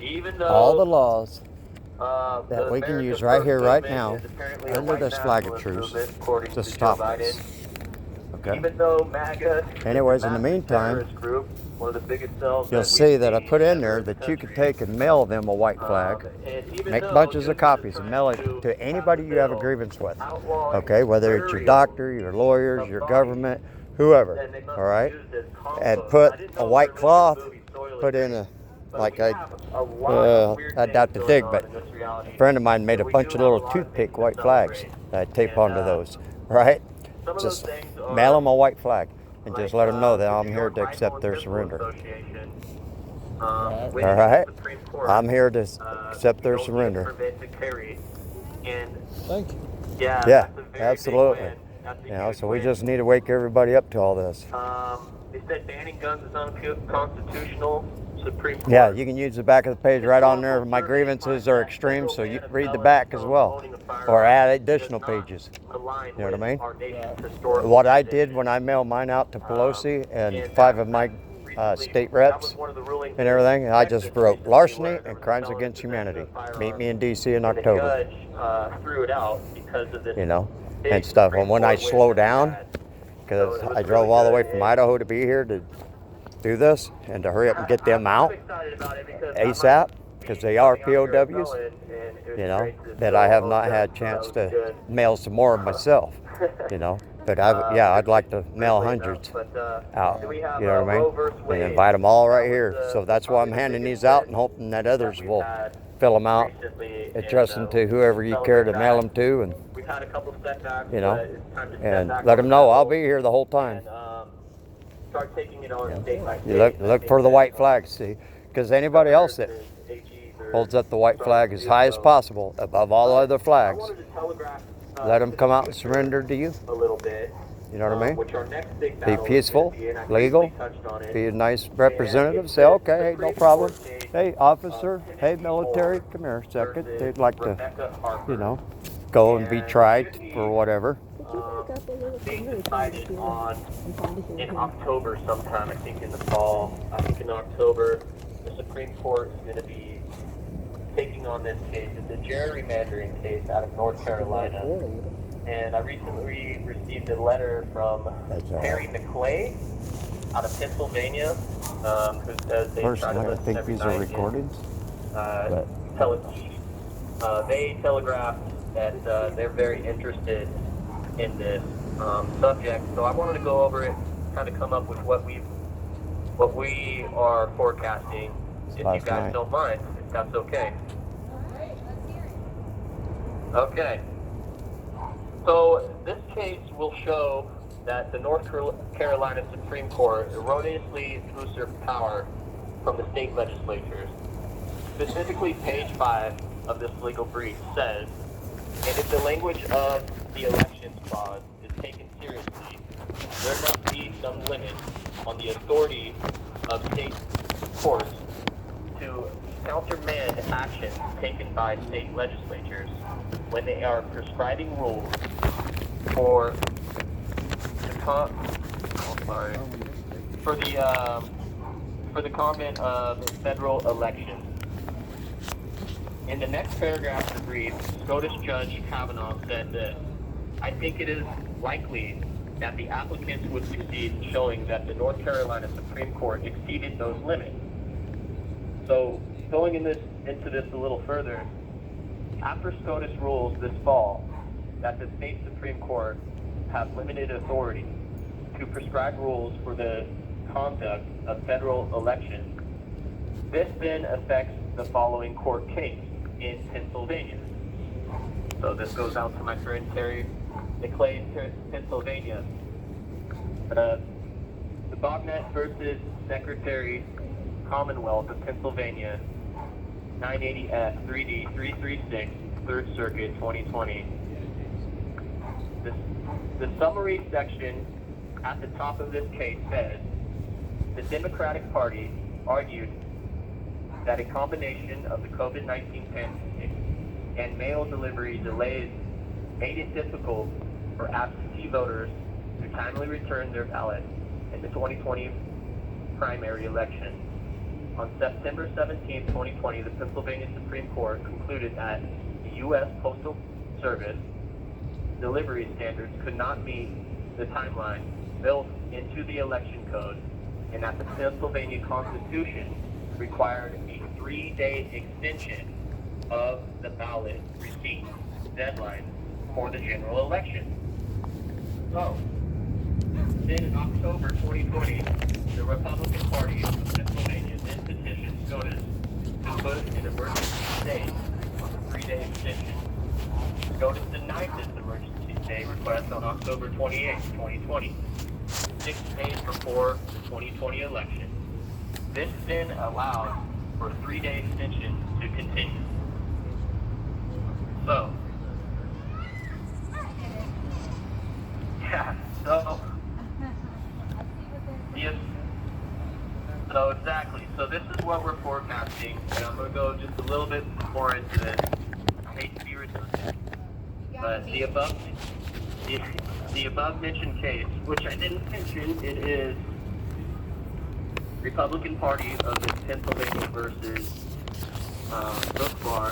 even though all the laws that we can America's use right first here, right movement now, is apparently a under white this flag of nationalist truce, movement, according to to Joe stop Biden. this. Okay. Even though MAGA is Anyways, a in the massive meantime, terrorist group, one of the biggest cells you'll that see we've that I seen put in ever there in the that you can country. take and mail them a white flag, And even make though bunches of Newsom is copies and trying mail it to to pass anybody a you have bill agreements with. outlawing Okay, whether it's your burial doctor, your lawyers, of your bodies, government, whoever. then they must All be right, used as and compost. put I didn't a know white religion cloth, movie Soil put and in Grain, a but like we have a lot of weird I things doubt to going dig, on but in this reality. a friend of mine made And a we bunch do of have a little lot of things toothpick to white flags celebrate. that I tape And onto those. Right, some of those just things mail are them a white flag and like just let them know that the I'm New here York to Rifle accept and their Pistol surrender. Association, All which is right, the Supreme Court. I'm here to accept their don't get surrender. permit to carry. And Thank you. yeah, Yeah, that's a very absolutely. big win. That's a You know, huge so we win. just need to wake everybody up to all this. They said banning guns is unconstitutional. Supreme Court. Yeah, you can use the back of the page right on there. My grievances are extreme, so you read the back as well, or add additional pages. You know what I mean? What I did when I mailed mine out to Pelosi and 5 of my state reps and everything, I just wrote larceny and crimes against humanity. Meet me in D.C. in October. And the judge threw it out because of this, you know, and stuff. And when I slow down, because I drove all the way from Idaho to be here to do this and to hurry up and get them out ASAP, because they are POWs, you know, that I have not had a chance to mail some more myself, you know. But I'd like to mail hundreds out, you know what I mean, and invite them all right here. So that's why I'm handing these out and hoping that others will fill them out, address them to whoever you care to mail them to, and you know, and let them know I'll be here the whole time. Start taking it on state by state. You look for the white flag, see, because anybody else that holds up the white flag as high as possible above all other flags, let them come out and surrender to you. A little bit. You know what I mean? Which our next big Be peaceful, legal, be a nice representative. Say, okay, hey, no problem. Hey, officer, hey, military, come here a second. They'd like to, you know, go and be tried for whatever. Being decided on in October sometime, I think in the fall. I think in October, the Supreme Court is going to be taking on this case. It's a gerrymandering case out of North Carolina. And I recently received a letter from Terry McClay out of Pennsylvania, who says they try to Personally, I listen think every these are night recordings. They telegraphed that they're very interested in this subject. So I wanted to go over it, kind of come up with what we are forecasting. If you guys don't mind, if that's okay. Okay. So this case will show that the North Carolina Supreme Court erroneously usurped power from the state legislatures. Specifically, page 5 of this legal brief says, and if the language of the elections clause is taken seriously, there must be some limit on the authority of state courts to countermand actions taken by state legislatures when they are prescribing rules for the conduct of federal elections. In the next paragraph of the brief, SCOTUS Judge Kavanaugh said this: I think it is likely that the applicants would succeed in showing that the North Carolina Supreme Court exceeded those limits. So, going into this a little further, after SCOTUS rules this fall that the state Supreme Court have limited authority to prescribe rules for the conduct of federal elections, this then affects the following court case in Pennsylvania. So this goes out to my friend Terry McClay in Pennsylvania. The Bognet versus Secretary Commonwealth of Pennsylvania, 980F 3D 336, 3rd Circuit, 2020. The summary section at the top of this case says, the Democratic Party argued that a combination of the COVID-19 pandemic and mail delivery delays made it difficult for absentee voters to timely return their ballots in the 2020 primary election. On September 17, 2020, the Pennsylvania Supreme Court concluded that the U.S. Postal Service delivery standards could not meet the timeline built into the election code, and that the Pennsylvania Constitution required a 3-day extension of the ballot receipt deadline for the general election. So, then in October 2020, the Republican Party of Pennsylvania then petitioned SCOTUS to put an emergency stay on the 3-day extension. SCOTUS denied this emergency stay request on October 28, 2020, 6 days before the 2020 election. This then allowed for a 3-day extension to continue. So, yeah, so exactly. So this is what we're forecasting, and I'm going to go just a little bit more into this. I hate to be redundant, but the above mentioned case, which I didn't mention, it is Republican Party of Pennsylvania versus Brook Bar